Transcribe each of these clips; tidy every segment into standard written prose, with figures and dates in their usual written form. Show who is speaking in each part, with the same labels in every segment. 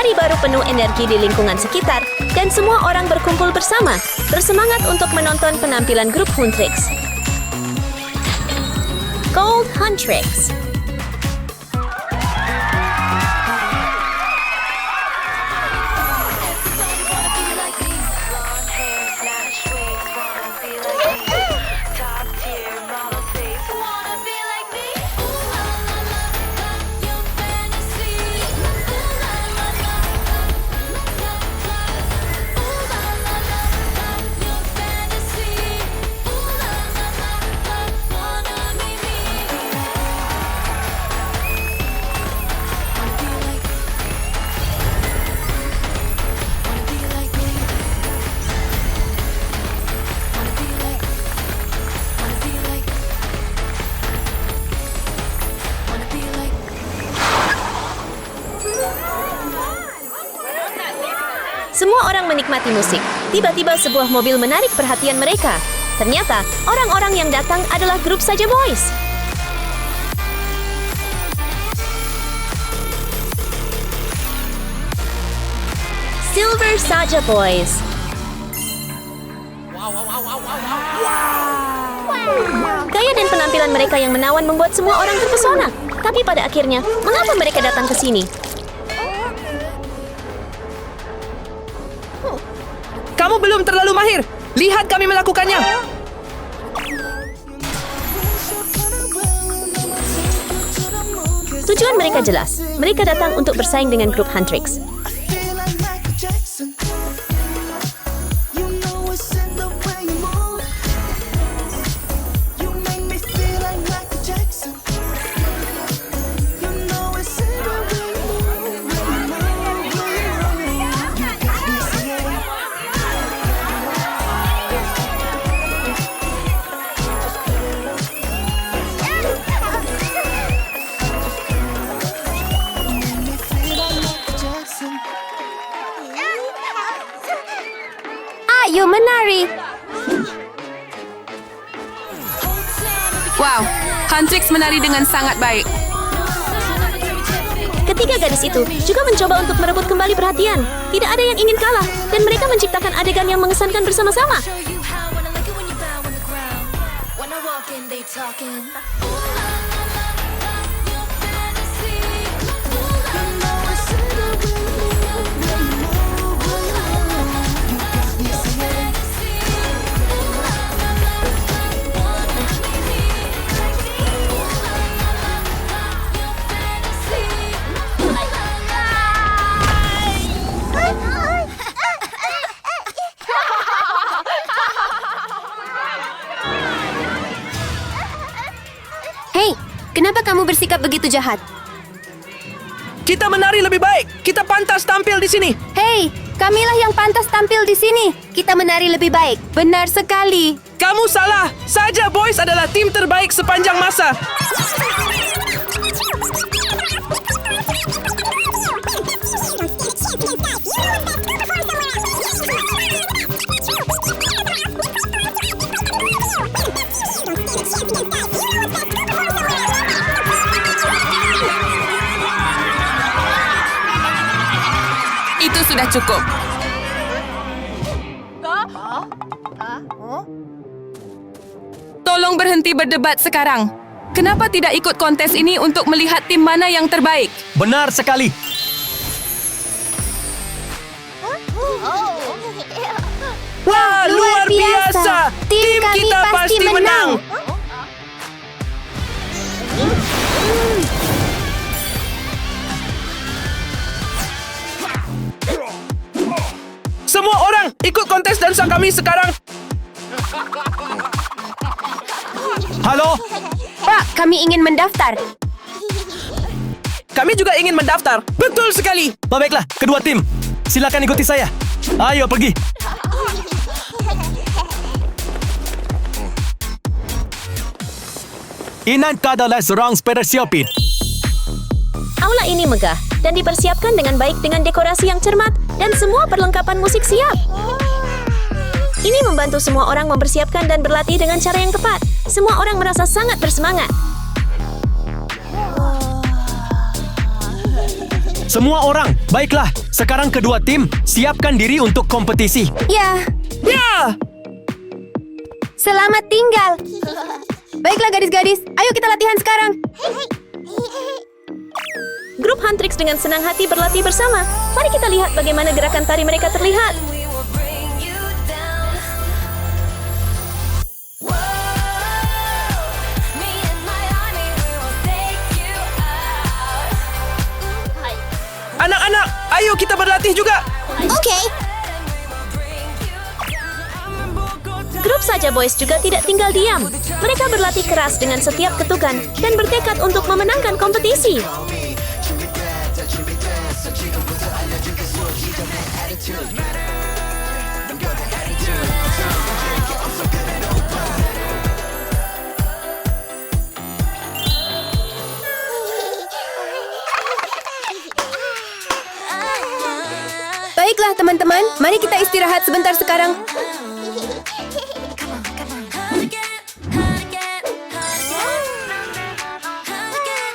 Speaker 1: Hari baru penuh energi di lingkungan sekitar dan semua orang berkumpul bersama, bersemangat untuk menonton penampilan grup Huntrix. Gold Huntrix. Semua orang menikmati musik. Tiba-tiba sebuah mobil menarik perhatian mereka. Ternyata, orang-orang yang datang adalah grup Saja Boys. Silver Saja Boys. Gaya dan penampilan mereka yang menawan membuat semua orang terpesona. Tapi pada akhirnya, mengapa mereka datang ke sini?
Speaker 2: Kamu belum terlalu mahir. Lihat kami melakukannya.
Speaker 1: Tujuan mereka jelas. Mereka datang untuk bersaing dengan grup Huntrix. Ayo menari.
Speaker 3: Wow, Huntrix menari dengan sangat baik.
Speaker 1: Ketiga gadis itu juga mencoba untuk merebut kembali perhatian. Tidak ada yang ingin kalah, dan mereka menciptakan adegan yang mengesankan bersama-sama.
Speaker 4: Hei, kenapa kamu bersikap begitu jahat?
Speaker 2: Kita menari lebih baik. Kita pantas tampil di sini.
Speaker 4: Hei, kamilah yang pantas tampil di sini. Kita menari lebih baik. Benar sekali.
Speaker 2: Kamu salah. Saja Boys adalah tim terbaik sepanjang masa.
Speaker 3: Itu sudah cukup. Tolong berhenti berdebat sekarang. Kenapa tidak ikut kontes ini untuk melihat tim mana yang terbaik?
Speaker 5: Benar sekali.
Speaker 2: Wah, luar biasa. Tim kita pasti menang. Semua orang ikut kontes dansa kami sekarang.
Speaker 5: Halo?
Speaker 4: Pak, kami ingin mendaftar.
Speaker 2: Kami juga ingin mendaftar. Betul sekali.
Speaker 5: Baiklah, kedua tim. Silakan ikuti saya. Ayo pergi. Inan adalah seorang sepeda siopin.
Speaker 1: Aula ini megah dan dipersiapkan dengan baik dengan dekorasi yang cermat dan semua perlengkapan musik siap. Ini membantu semua orang mempersiapkan dan berlatih dengan cara yang tepat. Semua orang merasa sangat bersemangat.
Speaker 5: Semua orang, baiklah. Sekarang kedua tim, siapkan diri untuk kompetisi.
Speaker 4: Ya,
Speaker 2: Ya!
Speaker 4: selamat tinggal. Baiklah gadis-gadis, ayo kita latihan sekarang.
Speaker 1: Grup Huntrix dengan senang hati berlatih bersama. Mari kita lihat bagaimana gerakan tari mereka terlihat.
Speaker 2: Anak-anak, ayo kita berlatih juga.
Speaker 4: Oke.
Speaker 1: Grup Saja Boys juga tidak tinggal diam. Mereka berlatih keras dengan setiap ketukan dan bertekad untuk memenangkan kompetisi.
Speaker 4: Baiklah teman-teman, mari kita istirahat sebentar sekarang.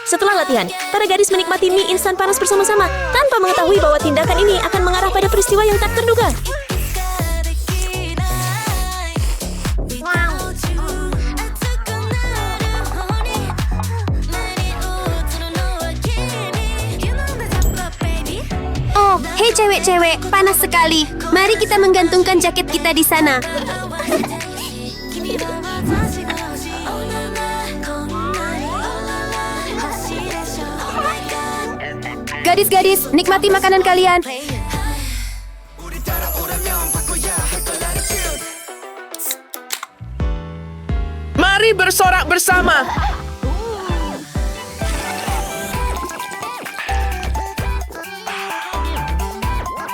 Speaker 1: Setelah latihan, para gadis menikmati mie instan panas bersama-sama tanpa mengetahui bahwa tindakan ini akan mengarah pada peristiwa yang tak terduga.
Speaker 4: Oh, hei cewek-cewek, panas sekali. Mari kita menggantungkan jaket kita di sana. Gadis-gadis, nikmati makanan kalian.
Speaker 2: Mari bersorak bersama.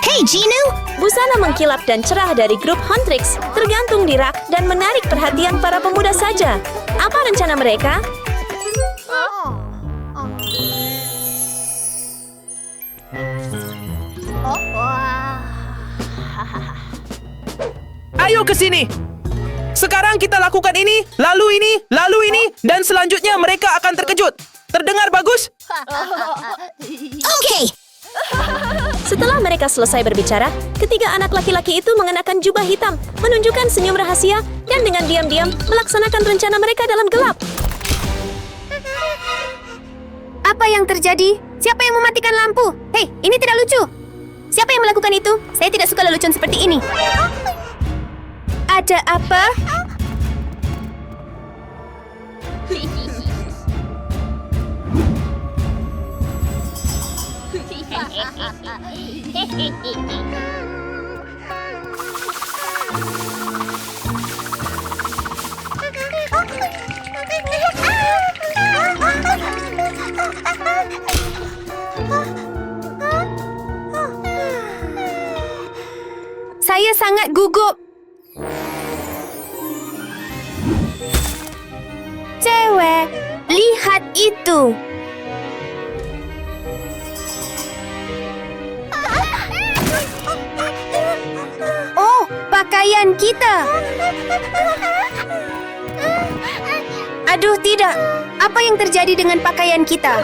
Speaker 4: Hey Ginu,
Speaker 1: Busana mengkilap dan cerah dari grup Huntrix tergantung di rak dan menarik perhatian para pemuda saja. Apa rencana mereka?
Speaker 2: Ayo ke sini. Sekarang kita lakukan ini, lalu ini, dan selanjutnya mereka akan terkejut. Terdengar bagus?
Speaker 4: Oke.
Speaker 1: Setelah mereka selesai berbicara, ketiga anak laki-laki itu mengenakan jubah hitam, menunjukkan senyum rahasia, dan dengan diam-diam melaksanakan rencana mereka dalam gelap.
Speaker 4: Apa yang terjadi? Siapa yang mematikan lampu? Hei, ini tidak lucu. Siapa yang melakukan itu? Saya tidak suka lelucon seperti ini. Ada apa? Saya sangat gugup. Cewek, lihat itu. Oh, pakaian kita. Aduh, tidak. Apa yang terjadi dengan pakaian kita?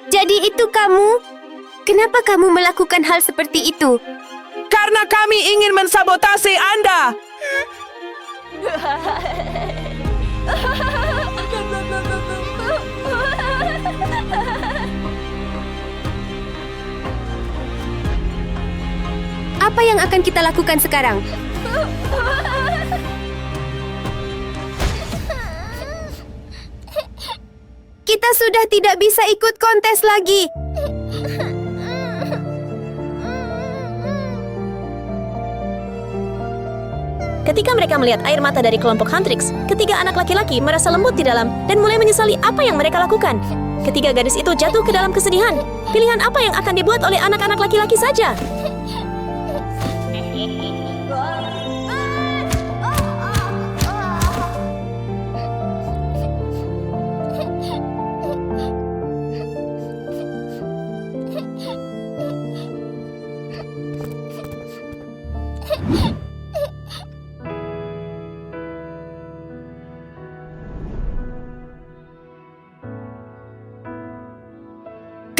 Speaker 4: Jadi itu kamu? Kenapa kamu melakukan hal seperti itu?
Speaker 2: Karena kami ingin mensabotase Anda.
Speaker 4: Apa yang akan kita lakukan sekarang? Kita sudah tidak bisa ikut kontes lagi.
Speaker 1: Ketika mereka melihat air mata dari kelompok Huntrix, ketiga anak laki-laki merasa lembut di dalam dan mulai menyesali apa yang mereka lakukan. Ketiga gadis itu jatuh ke dalam kesedihan. Pilihan apa yang akan dibuat oleh anak-anak laki-laki saja?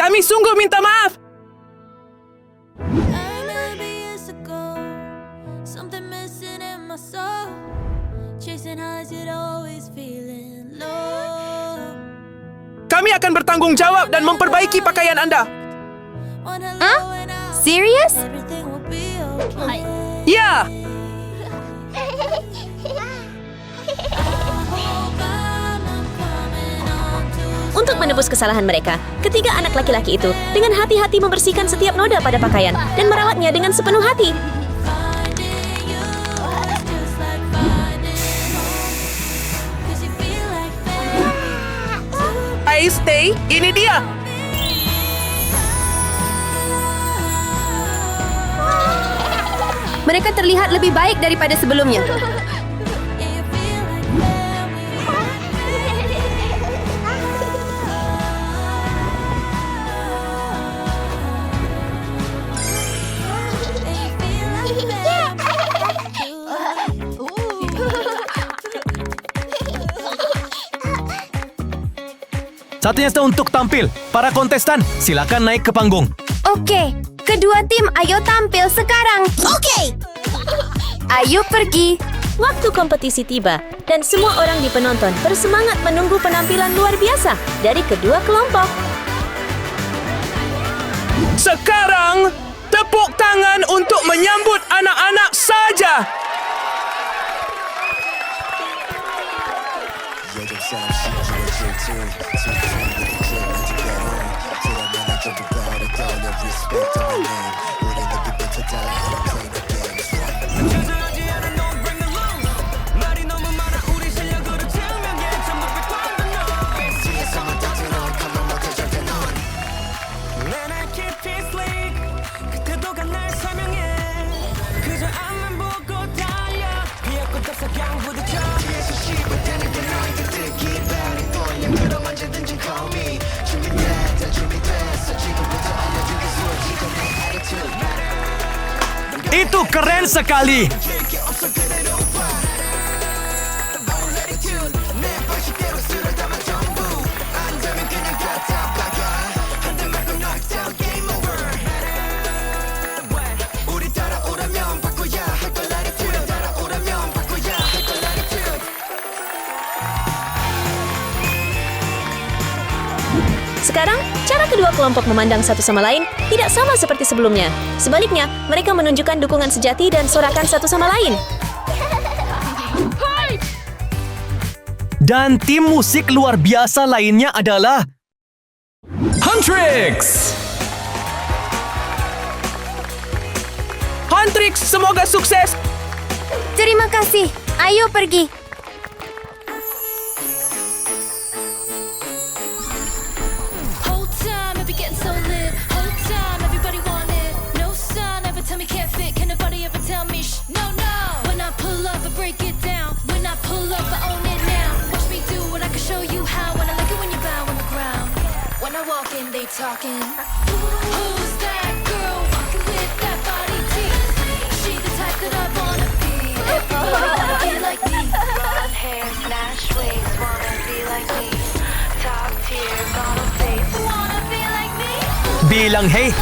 Speaker 2: Kami sungguh minta maaf. Kami akan bertanggung jawab dan memperbaiki pakaian Anda.
Speaker 4: Hah? Serius?
Speaker 2: Ya,
Speaker 1: Untuk menebus kesalahan mereka, ketiga anak laki-laki itu dengan hati-hati membersihkan setiap noda pada pakaian dan merawatnya dengan sepenuh hati.
Speaker 2: Stay, ini dia.
Speaker 4: Mereka terlihat lebih baik daripada sebelumnya.
Speaker 5: Saatnya untuk tampil. Para kontestan, silakan naik ke panggung.
Speaker 4: Oke, kedua tim ayo tampil sekarang. Oke. Ayo pergi.
Speaker 1: Waktu kompetisi tiba dan semua orang di penonton bersemangat menunggu penampilan luar biasa dari kedua kelompok.
Speaker 2: Sekarang, tepuk tangan untuk menyambut anak-anak saja.
Speaker 5: Itu keren sekali.
Speaker 1: Sekarang, cara kedua kelompok memandang satu sama lain tidak sama seperti sebelumnya. Sebaliknya, mereka menunjukkan dukungan sejati dan sorakan satu sama lain.
Speaker 5: Dan tim musik luar biasa lainnya adalah Huntrix.
Speaker 2: Huntrix, semoga sukses.
Speaker 4: Terima kasih. Ayo pergi.
Speaker 6: Talking. Who's that girl walking with that body tease? She the type that I wanna be. Everybody wanna be like me. Blonde hair, snatch waist, wanna be like me. Top tier, model face, wanna be like me.
Speaker 5: Bilang hey.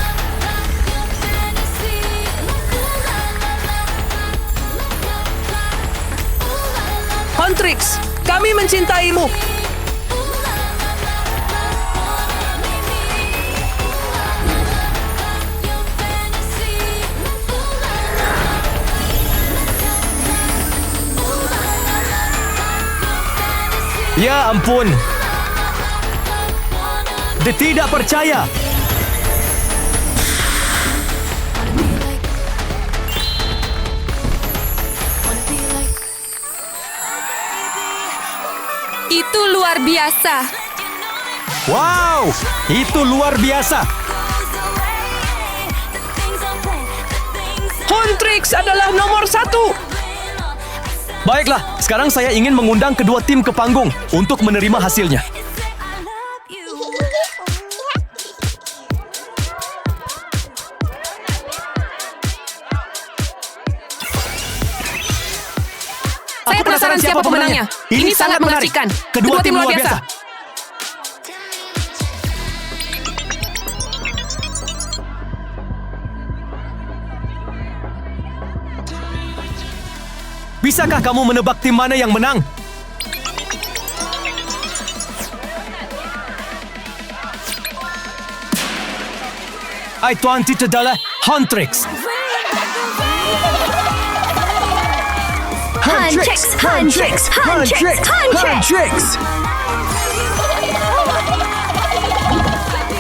Speaker 2: Huntrix, kami mencintaimu.
Speaker 5: Ya ampun. Dia tidak percaya.
Speaker 3: Itu luar biasa.
Speaker 5: Wow, itu luar biasa.
Speaker 2: Huntrix adalah nomor 1.
Speaker 5: Baiklah, sekarang saya ingin mengundang kedua tim ke panggung untuk menerima hasilnya.
Speaker 3: Saya penasaran siapa pemenangnya. Ini sangat mengerikan.
Speaker 5: Kedua tim luar biasa. Bisakah kamu menebak tim mana yang menang? Tuan itu adalah Huntrix.
Speaker 4: Huntrix.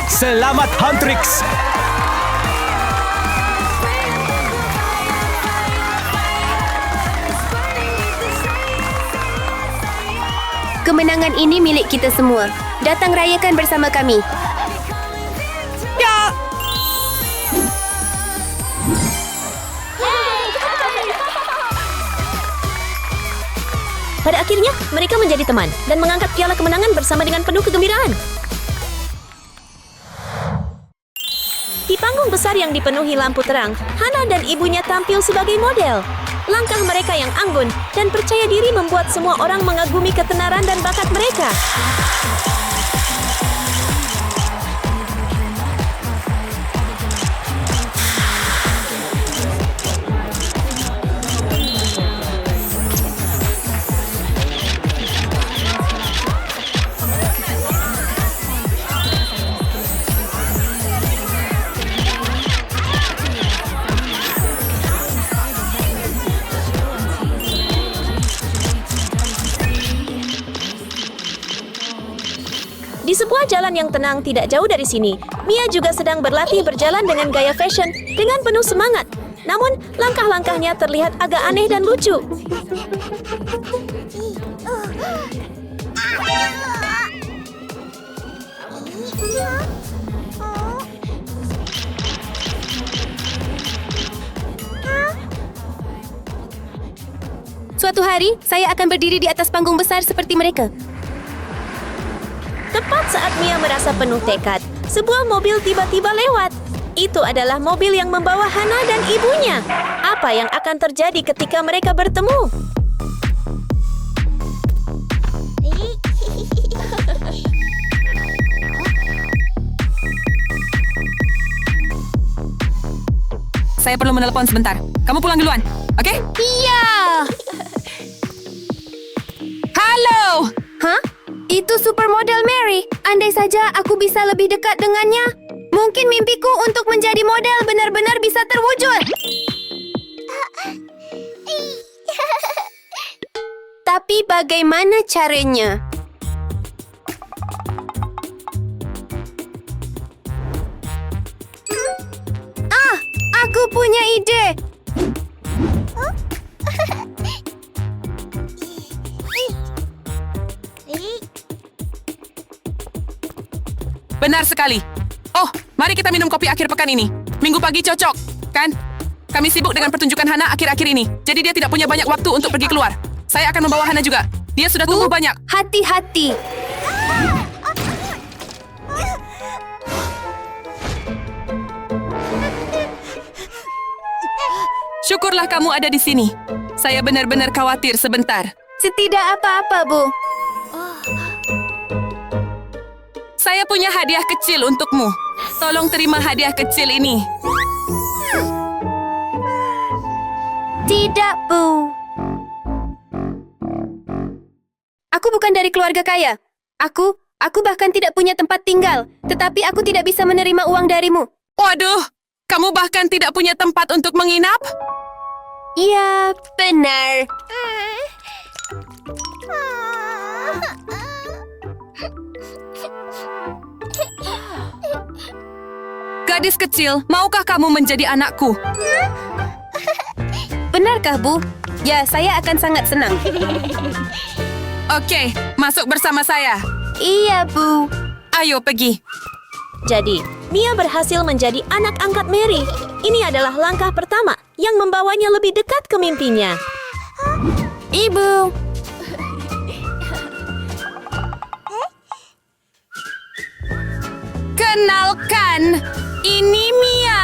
Speaker 5: Selamat Huntrix.
Speaker 4: Kemenangan ini milik kita semua. Datang rayakan bersama kami.
Speaker 1: Pada akhirnya, mereka menjadi teman dan mengangkat piala kemenangan bersama dengan penuh kegembiraan. Di panggung besar yang dipenuhi lampu terang, Hana dan ibunya tampil sebagai model. Langkah mereka yang anggun dan percaya diri membuat semua orang mengagumi ketenaran dan bakat mereka. Di sebuah jalan yang tenang tidak jauh dari sini, Mia juga sedang berlatih berjalan dengan gaya fashion dengan penuh semangat. Namun, langkah-langkahnya terlihat agak aneh dan lucu.
Speaker 4: Suatu hari, saya akan berdiri di atas panggung besar seperti mereka.
Speaker 1: Tepat saat Mia merasa penuh tekad, sebuah mobil tiba-tiba lewat. Itu adalah mobil yang membawa Hana dan ibunya. Apa yang akan terjadi ketika mereka bertemu?
Speaker 3: Saya perlu menelpon sebentar. Kamu pulang duluan, oke?
Speaker 4: Iya.
Speaker 3: Halo!
Speaker 4: Hah? Itu supermodel Mary. Andai saja aku bisa lebih dekat dengannya, mungkin mimpiku untuk menjadi model benar-benar bisa terwujud. Tapi bagaimana caranya? Aku punya ide.
Speaker 3: Benar sekali. Oh, mari kita minum kopi akhir pekan ini. Minggu pagi cocok, kan? Kami sibuk dengan pertunjukan Hana akhir-akhir ini. Jadi dia tidak punya banyak waktu untuk pergi keluar. Saya akan membawa Hana juga. Dia sudah tumbuh banyak.
Speaker 4: Hati-hati.
Speaker 3: Syukurlah kamu ada di sini. Saya benar-benar khawatir sebentar.
Speaker 4: Tidak apa-apa, Bu.
Speaker 3: Saya punya hadiah kecil untukmu. Tolong terima hadiah kecil ini.
Speaker 4: Tidak, Bu. Aku bukan dari keluarga kaya. Aku bahkan tidak punya tempat tinggal. Tetapi aku tidak bisa menerima uang darimu.
Speaker 3: Waduh, kamu bahkan tidak punya tempat untuk menginap?
Speaker 4: Ya, benar.
Speaker 3: Gadis kecil, maukah kamu menjadi anakku?
Speaker 4: Benarkah, Bu? Ya, saya akan sangat senang.
Speaker 3: Oke, masuk bersama saya.
Speaker 4: Iya, Bu.
Speaker 3: Ayo pergi.
Speaker 1: Jadi, Mia berhasil menjadi anak angkat Mary. Ini adalah langkah pertama yang membawanya lebih dekat ke mimpinya.
Speaker 4: Ibu.
Speaker 3: Kenalkan, ini Mia.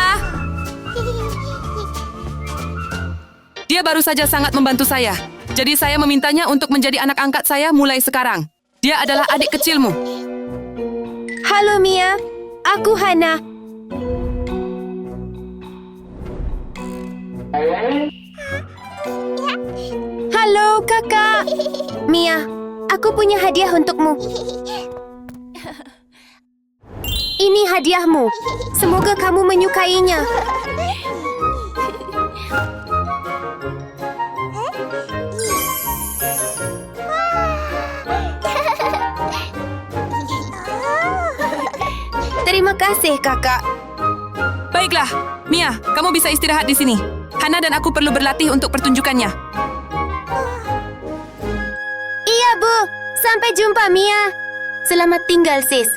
Speaker 3: Dia baru saja sangat membantu saya. Jadi saya memintanya untuk menjadi anak angkat saya mulai sekarang. Dia adalah adik kecilmu.
Speaker 4: Halo, Mia. Aku Hana. Kakak. Mia, aku punya hadiah untukmu. Ini hadiahmu. Semoga kamu menyukainya. Terima kasih, Kakak.
Speaker 3: Baiklah, Mia, kamu bisa istirahat di sini. Hana dan aku perlu berlatih untuk pertunjukannya.
Speaker 4: Iya, Bu. Sampai jumpa, Mia. Selamat tinggal, sis.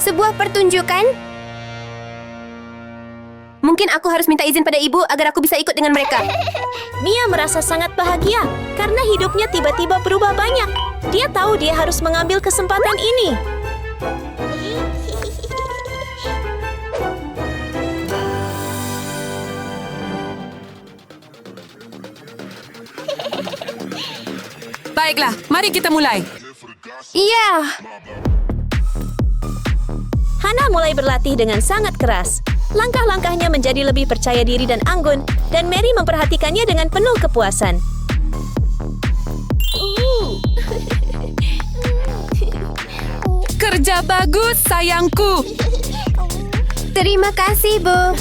Speaker 4: Sebuah pertunjukan? Mungkin aku harus minta izin pada ibu agar aku bisa ikut dengan mereka.
Speaker 1: Mia merasa sangat bahagia karena hidupnya tiba-tiba berubah banyak. Dia tahu dia harus mengambil kesempatan ini.
Speaker 3: Baiklah, mari kita mulai.
Speaker 4: Iya.
Speaker 1: Hana mulai berlatih dengan sangat keras. Langkah-langkahnya menjadi lebih percaya diri dan anggun, dan Mary memperhatikannya dengan penuh kepuasan.
Speaker 3: Kerja bagus, sayangku.
Speaker 4: Terima kasih, Bu.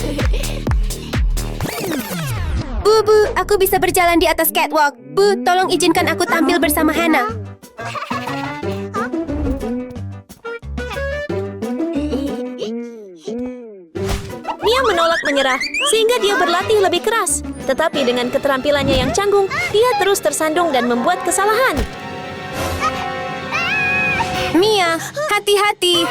Speaker 4: Bu, aku bisa berjalan di atas catwalk. Bu, tolong izinkan aku tampil bersama Hana.
Speaker 1: Mia menolak menyerah, sehingga dia berlatih lebih keras. Tetapi dengan keterampilannya yang canggung, dia terus tersandung dan membuat kesalahan.
Speaker 4: Mia, hati-hati.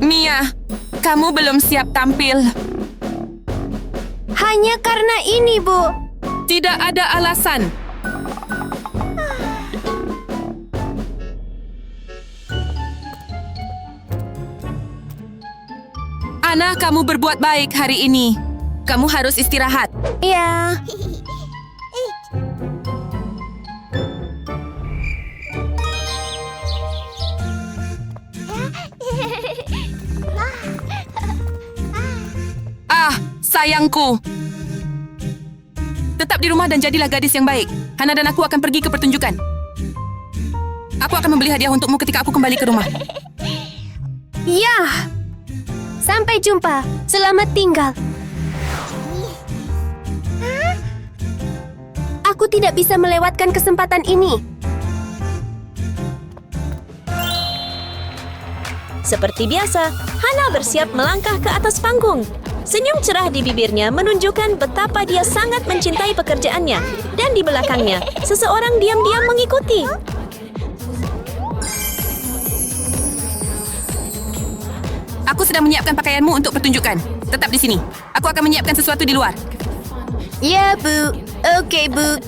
Speaker 3: Mia, kamu belum siap tampil.
Speaker 4: Hanya karena ini, Bu.
Speaker 3: Tidak ada alasan. Ana, kamu berbuat baik hari ini. Kamu harus istirahat.
Speaker 4: Ya.
Speaker 3: Ah, sayangku. Tetap di rumah dan jadilah gadis yang baik. Hana dan aku akan pergi ke pertunjukan. Aku akan membeli hadiah untukmu ketika aku kembali ke rumah.
Speaker 4: Ya. Sampai jumpa. Selamat tinggal. Aku tidak bisa melewatkan kesempatan ini.
Speaker 1: Seperti biasa, Hana bersiap melangkah ke atas panggung. Senyum cerah di bibirnya menunjukkan betapa dia sangat mencintai pekerjaannya. Dan di belakangnya, seseorang diam-diam mengikuti.
Speaker 3: Aku sedang menyiapkan pakaianmu untuk pertunjukan. Tetap di sini. Aku akan menyiapkan sesuatu di luar.
Speaker 4: Ya, Bu. Oke, Bu.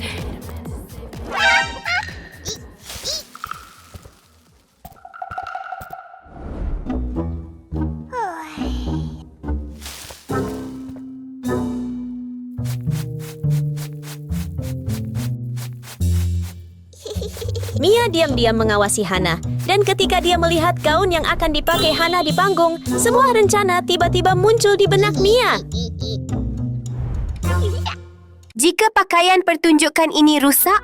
Speaker 1: Mia diam-diam mengawasi Hana. Dan ketika dia melihat gaun yang akan dipakai Hana di panggung, sebuah rencana tiba-tiba muncul di benak Mia.
Speaker 4: Jika pakaian pertunjukan ini rusak,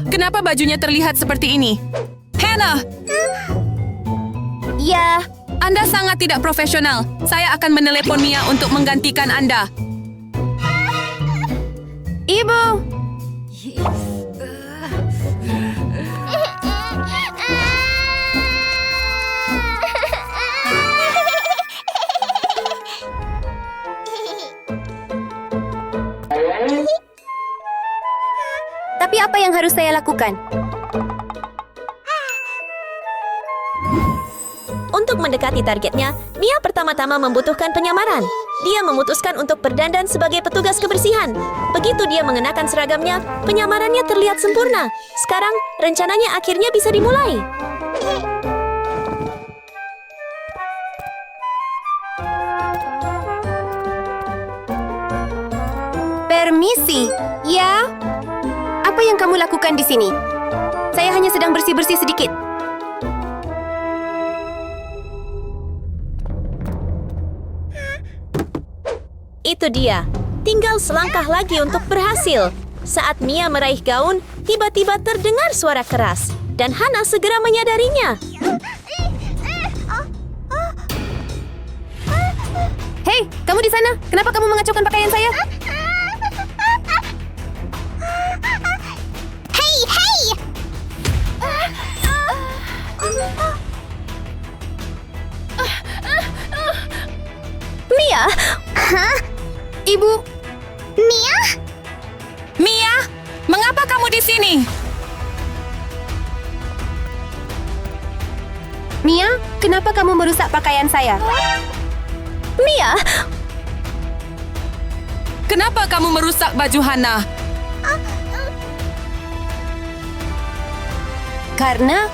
Speaker 3: Kenapa bajunya terlihat seperti ini? Hannah,
Speaker 4: ya,
Speaker 3: Anda sangat tidak profesional. Saya akan menelepon Mia untuk menggantikan Anda.
Speaker 4: Ibu. Tapi apa yang harus saya lakukan?
Speaker 1: Untuk mendekati targetnya, Mia pertama-tama membutuhkan penyamaran. Dia memutuskan untuk berdandan sebagai petugas kebersihan. Begitu dia mengenakan seragamnya, penyamarannya terlihat sempurna. Sekarang, rencananya akhirnya bisa dimulai.
Speaker 4: Permisi. Ya? Apa yang kamu lakukan di sini? Saya hanya sedang bersih-bersih sedikit.
Speaker 1: Itu dia. Tinggal selangkah lagi untuk berhasil. Saat Mia meraih gaun, tiba-tiba terdengar suara keras. Dan Hana segera menyadarinya.
Speaker 4: Hei, kamu di sana. Kenapa kamu mengacaukan pakaian saya?
Speaker 1: Mia,
Speaker 4: Ibu,
Speaker 3: Mia, mengapa kamu di sini?
Speaker 4: Mia, kenapa kamu merusak pakaian saya?
Speaker 1: Mia,
Speaker 3: Kenapa kamu merusak baju Hana?
Speaker 4: Karena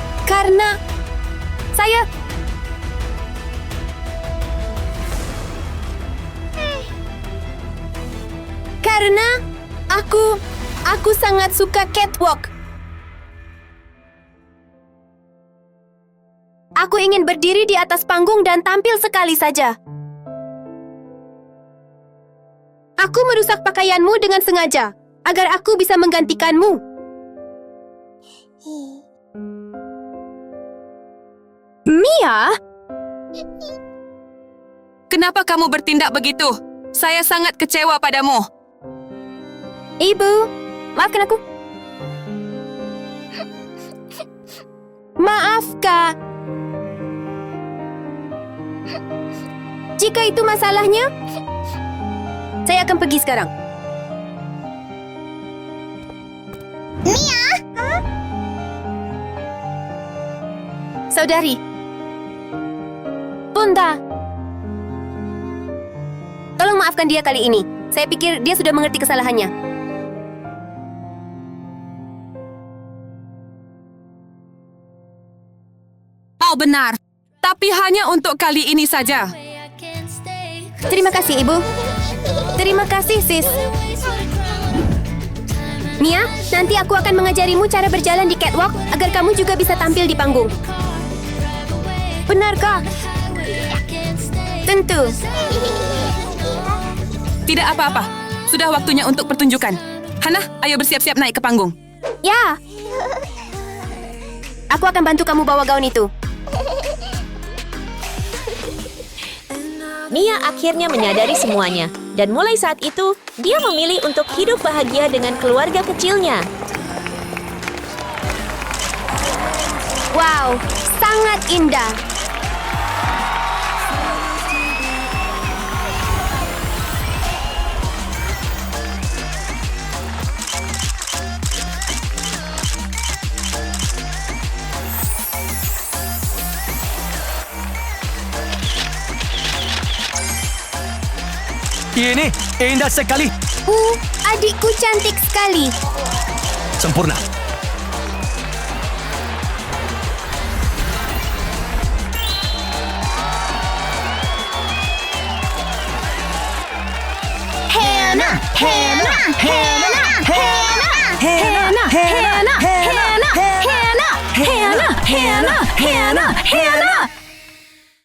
Speaker 4: saya Karena aku sangat suka catwalk. Aku ingin berdiri di atas panggung dan tampil sekali saja. Aku merusak pakaianmu dengan sengaja agar aku bisa menggantikanmu. Mia,
Speaker 3: Kenapa kamu bertindak begitu? Saya sangat kecewa padamu.
Speaker 4: Ibu, maafkan aku. Maaf, Kak. Jika itu masalahnya, saya akan pergi sekarang. Mia! Saudari. Bunda. Tolong maafkan dia kali ini. Saya pikir dia sudah mengerti kesalahannya.
Speaker 3: Oh benar, tapi hanya untuk kali ini saja.
Speaker 6: I can't stay.
Speaker 4: Terima kasih, Ibu. Terima kasih, Sis. Mia, nanti aku akan mengajarimu cara berjalan di catwalk agar kamu juga bisa tampil di panggung. Benarkah? Tentu.
Speaker 3: Tidak apa-apa, sudah waktunya untuk pertunjukan. Hana, ayo bersiap-siap naik ke panggung.
Speaker 4: Ya. Aku akan bantu kamu bawa gaun itu.
Speaker 1: Mia akhirnya menyadari semuanya. Dan mulai saat itu, dia memilih untuk hidup bahagia dengan keluarga kecilnya.
Speaker 4: Wow, sangat indah.
Speaker 5: Ini indah sekali.
Speaker 4: Adikku cantik sekali.
Speaker 5: Sempurna.
Speaker 4: Hannah, Hannah, Hannah, Hannah, Hannah, Hannah, Hannah, Hannah, Hannah, Hannah, Hannah, Hannah, Hannah.